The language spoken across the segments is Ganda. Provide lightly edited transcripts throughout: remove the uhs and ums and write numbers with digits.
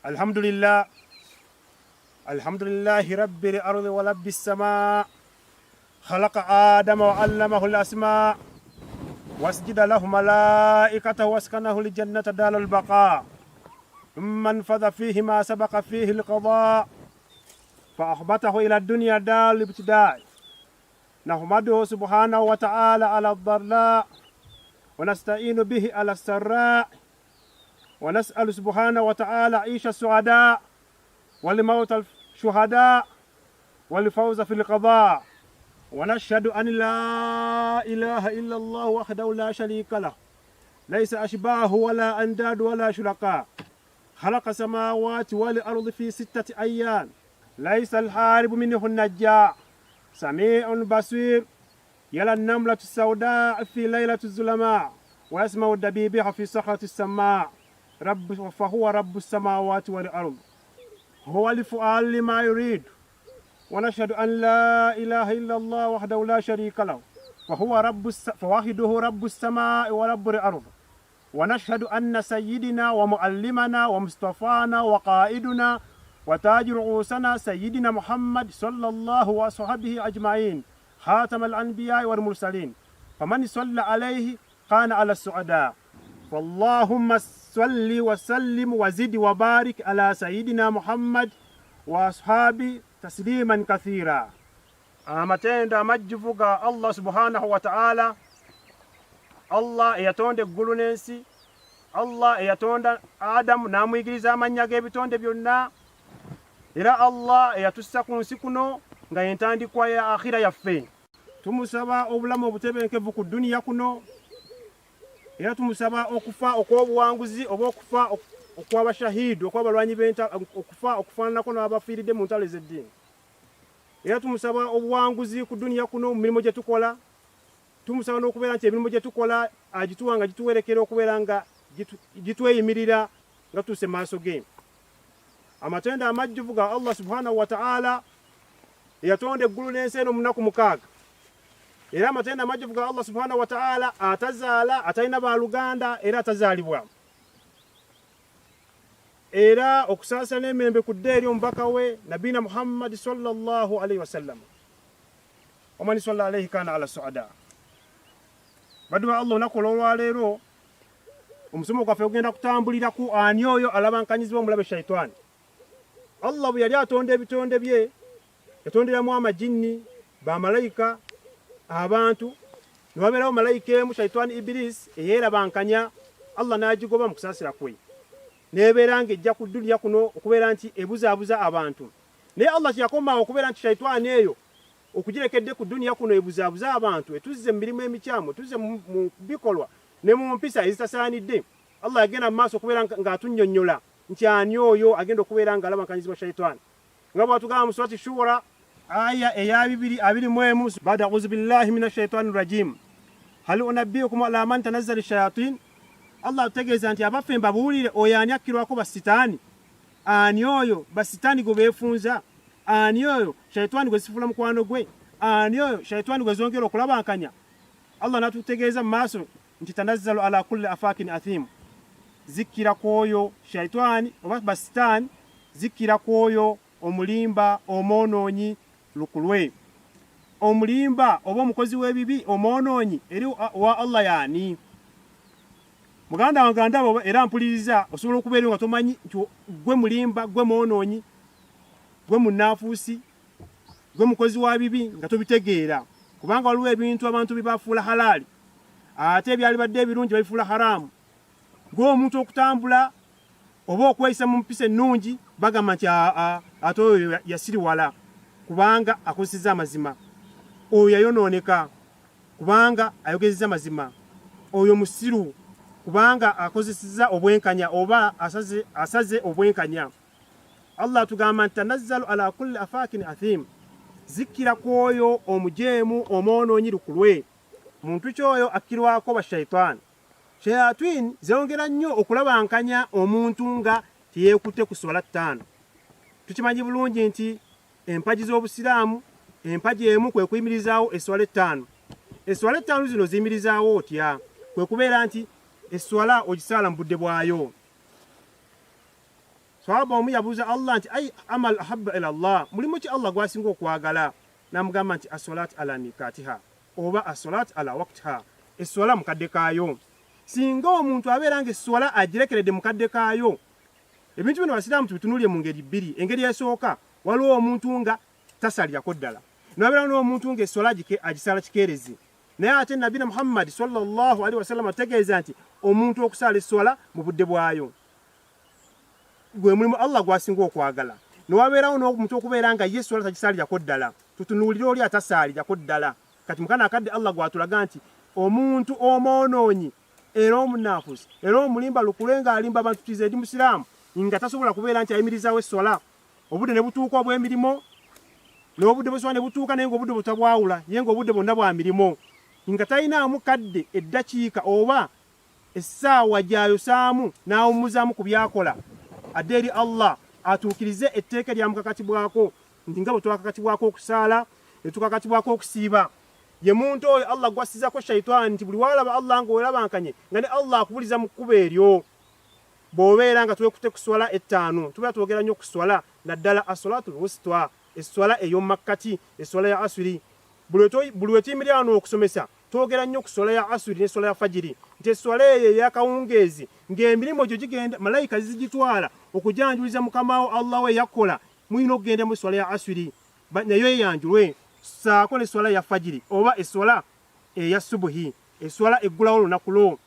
الحمد لله رب الأرض ورب السماء خلق آدم وعلمه الأسماء واسجد له ملائكته واسكنه الجنة دار البقاء ثم انفذ فيه ما سبق فيه القضاء فأخبته إلى الدنيا دار الابتداء. نحمده سبحانه وتعالى على الضراء ونستعين به على السراء ونسأل سبحانه وتعالى عيش السعداء والموت الشهداء والفوز في القضاء. ونشهد أن لا إله إلا الله وحده لا شريك له ليس أشباه ولا أنداد ولا شركاء خلق السماوات والأرض في 6 أيام ليس الحارب منه النجاع سميع بصير يرى النملة السوداء في ليلة الظلماء ويسمع الدبيب في صخرة السماء فهو رب السماوات والأرض هو لفعال لما يريد. ونشهد أن لا إله إلا الله وحده لا شريك له فوحده رب السماء ورب الأرض. ونشهد أن سيدنا ومعلمنا ومصطفانا وقائدنا وتاج رؤوسنا سيدنا محمد صلى الله وصحبه أجمعين خاتم الأنبياء والمرسلين فمن صلى عليه كان على السعداء. فاللهم صل وسلم وزد وبارك على سيدنا محمد وأصحابه tasliman kathira. Amatenda amajjuvuga Allah subhanahu wa ta'ala. Allah eyatonde eggulu n'ensi, Allah eyatonda Adamu n'amuyigiriza amannya g'ebitonde byonna, era Allah eyatussa ku nsi kuno nga entandikwa ya akhira yaffe. Tumusaba obulamu obutebenkevu ku duniya kuno, era tumusaba okufa okw'obuwanguzi oba okufa okw'abashahidu okw'abalwanyi b'enta okufa okufaananako n'abafiiridde mu ntalo ez'eddiini. Era tumusaba obuwanguzi ku duniya kuno mu mirimu gye tukola. Tumusaba n'okubeera nti emirimu gye tukola agituwa nga gituwerekera okubeera nga gitweyimirira nga tuuse maaso ge. Amatenda amajjuvu ga Allah subhanahu wa ta'ala eyatonda eggulu n'ensi eno mu nnaku 6. Era amatenda amajjuvu ga Allah subhanahu wa ta'ala atazaala atalina baaluganda era atazaalibwa. Era okusaasa n'emirembe ku ddeeri omubaka we Nabina Muhammad sallallahu alayhi wa sallam. Omani sallallahu alayhi kana ala suada. Baduma Allah nakola olwaleero omusomo gwaffe ogenda kutambulira ku ani oyo alabankanyizibwa omulabe shaitani. Allah bwe yali atonda ebitonde bye yatonderamu amajinni bamalayika abantu ne wabeerawo malayika emu shaitani Iblis eyeerabankanya Allah n'agigoba mu kusaasira kwe. Nebeera ng'ejja ku duniya kuno okubeera nti ebuzaabuza abantu. Naye Allah kyakoma okubeera nti shaitani eyo okugirekedde ku duniya kuno ebuzaabuza abantu etuzze mu mirimu emikyamu etuzze mu bikolwa ne mu mpisa ezitasaanidde. Allah yagenda mu maaso okubeera ng'atunnyonnyola nti ani oyo agenda okubeera ng'alabankanyizibwa shaitani. Nga bw'atugamba mu surati Shura aya eya 2:21 ba'da a'uuzu billahi minash shaitani rajim hal unabbiukum ala man tanazzala ash-shayatin. Allah ategeeza nti abaffe mbabuulire oyo ani akkirwako basitaani. Ani oyo basitaani gwe beefunza? Ani oyo shaitani gwe sifula mukwano gwe? Ani oyo shaitani gwe zongera okulabankanya? Allah natutegeeza mu maaso nti tanazzalu ala kulli afakin athim. Zikira kwoyo shaitani oba basitaani, zikira kwoyo omulimba omwonoonyi lukulwe. Omulimba oba omukozi w'ebibi omwonoonyi eri wa Allah yaani? Muganda wange ndaba era mpuliriza osobola okubeera nga tomanyi nti gwe mulimba, gwe mwonoonyi, gwe munaafuusi, gwe mukozi wa bibi nga tobitegeera. Kubanga waliwo ebintu abantu bibafuula halaali ate ebyali badde ebirungi babifuula haraamu. Ng'omuntu okutambula oba okweyisa mu mpisa ennungi bagamba nti ate oyo yasiriwala kubanga akozesezza amazima. Oyo yayonooneka kubanga ayogezezza amazima. Oyo musiru kubanga akozesezza obwenkanya oba asaze obwenkanya. Allah tugamba nti tanazzalu ala kulli afakin athim. Zikira kwoyo omujeemu omwonoonyi lukulwe. Muntu kyoyo akkirwako bashaitani. Shayatin zongera nnyo okulabankanya omuntu nga teyeekutte ku swala 5. Tukimanyi bulungi nti empaji z'obusiraamu empaji emu kwe kuyimirizaawo eswala 5. Eswala 5 zino ziyimirizaawo otya? Kwe kubeera nti eswala ogisaala mu budde bwayo. Sahaba omu yabuuza Allah nti ay amal ahabba ila Allah, mulimu ki Allah gwasinga okwagala? Namugamba nti as-salat ala mikatiha, oba as-salat ala waqtiha, eswala mukadde kaayo. Singa omuntu abeera nga eswala agirekeredde mukadde kaayo, ebintu bino abasiraamu tubitunulye mu ngeri bbiri. Engeri esooka, waliwo omuntu nga tasalirako ddala, nabeera n'omuntu nga eswala agisala kikeerezi. Naye ate Nabbi Muhammad sallallahu alaihi wasallam ategeeza nti omuntu okusala eswala mu budde bwayo gwe mulimu Allah gwasinga okwagala. Nowabeerawo n'omuntu okubeera nga ye eswala tagisalirako ddala, tutunuulire oli atasalirako ddala. Kati mukana akadde Allah gwatulaga nti omuntu omwonoonyi era omunaafuzi era omulimba lukule ng'alimba abantu tize edi musiraamu nga tasobola kubeera nti ayimirizaawo eswala, obudde ne butuuka obw'emirimo n'obudde bw'eswala ne butuuka naye ng'obudde butabwawula, ye ng'obudde bwonna bwa mirimo, nga talinaamu kadde eddakiika oba essaawa gy'ayosaamu n'awummuzaamu ku byakola, adde eri Allah atuukirize etteeka lya mukakatibwako nti nga bwe twakakatibwako okusaala ne tukakatibwako okusiiba. Ye muntu oyo Allah gwasizako shayitaani nti buli walaba Allah ng'owerabankanye nga ne Allah akubuliza mu kkubo eryo. Bw'obeera nga twekutte ku swala ettaano, tubeera twogera nnyo ku swala, naddala as-salatul wusta, eswala ey'omu makkati, eswala ya asuri. Buli wetuyimirira wano okusomesa twogera nnyo ku swala ya asuri n'eswala ya fajiri, nti eswala eyo ey'akawungeezi ng'emirimu gyo gigenda malayika zigitwala okujanjuliza mukamawo Allah we yakola, mulina okugenda mu eswala ya asuri nayo eyanjulwe, saako n'eswala ya fajiri oba eswala eya subuhi, eswala eggulawo olunaku lwo,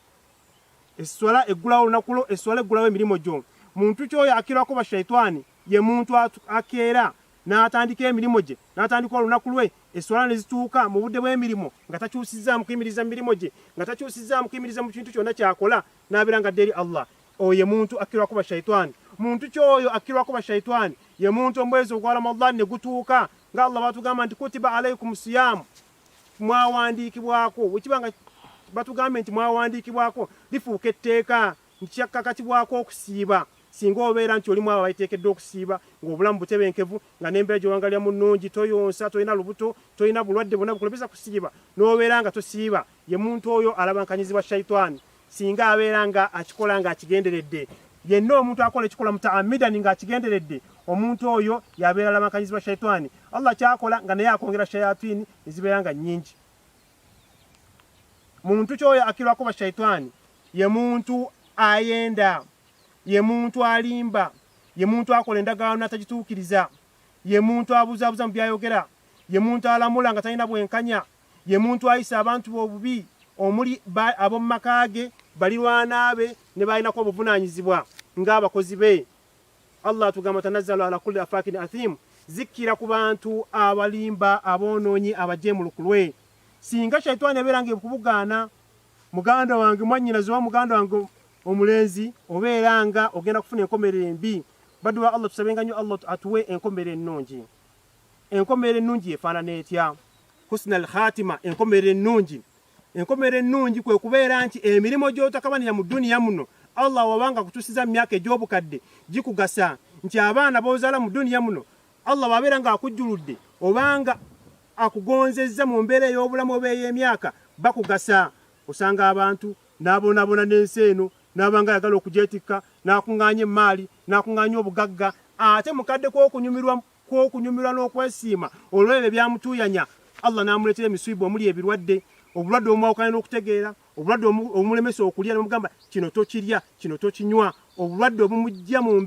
eswala eggulawo olunaku lwo, eswala eggulawo emirimu gyo. Muntu kyoyo akirwako bashayitaani ye muntu akeera n'atandika emirimu gye, n'atandika olunaku lwe, eswala ne zituuka mu budde bw'emirimu nga takyusizzaamu kuyimiriza mu mirimu gye, nga takyusizzaamu kuyimiriza mu kintu kyonna kyakola, n'abeera nga adde eri Allah. Oyo ye muntu akirwako bashayitaani. Muntu kyoyo akirwako bashayitaani ye muntu omwezi ogwa Ramadhan ne gutuuka nga Allah batugamba nti kutiba alaykum siyamu, mwawandiikibwako. Wekibanga batugambe nti mwawandiikibwako lifuuka etteeka nti kyakkakatibwako okusiiba. Singa obeera nti olimu abo bayiteekeddwa okusiiba ng'obulamu butebenkevu nga n'embeera gy'owangalira mu nnungi, toyonsa, tolina lubuto, tolina bulwadde bwonna bukulobeza kusiiba, n'obeera nga tosiiba, ye muntu oyo alabankanyizibwa shayitaani. Singa abeera nga akikola nga akigenderedde, yenna omuntu akola ekikola mutaamidani nga akigenderedde, omuntu oyo yabeera alabankanyizibwa shayitaani. Allah kyakola nga naye akwongera shayatini ezibeera nga nnyingi. Muntu kyoyo akirwako bashayitaani ye muntu ayenda, ye muntu alimba, ye muntu akola endagaano atagituukiriza, ye muntu abuzaabuza mu byayogera, ye muntu alamula nga talina bwenkanya, ye muntu ayisa abantu obubi omuli ab'omu maka ge, balirwana be ne balinako obuvunaanyizibwa ng'abakozi be. Allah atugamba tanazzalu ala kulli afakin athim, zikkira ku bantu abalimba, aboonoonyi, abajeemu lukulwe. Singa shayitaani abeera nga ekubugaana, muganda wange mwannyinaze oba muganda wange omulenzi, obeera nga ogenda kufuna enkomerero embi. Baddu Allah tusabenga nnyo Allah atuwe enkomerero ennungi. Enkomerero ennungi efaanana etya? Husnal khatima, enkomerero ennungi. Enkomerero ennungi kwe kubeera nti emirimu gy'otakabanira mu duniya muno Allah wabanga kutusiza mu myaka egy'obukadde gikugasa, nti abaana b'ozaala mu duniya muno Allah bw'abeera nga akujjuludde obanga akugonzezza mu mbeera ey'obulamu oba ey'emyaka bakugasa. Osanga abantu n'abonaabona n'ensi eno n'abanga ayagala okugyetikka, n'akuŋŋaanya emmaali, n'akuŋŋaanya obugagga, ate mukadde kw'okunyumirwa n'okwesiima olw'ebyo byamutuuyanya, Allah n'amuleetera emisiibo omuli ebirwadde, obulwadde omwawukana n'okutegeera, obulwadde obumulemesa okulya n'omugamba kino tokirya, kino tokinywa, obulwadde obumujja mu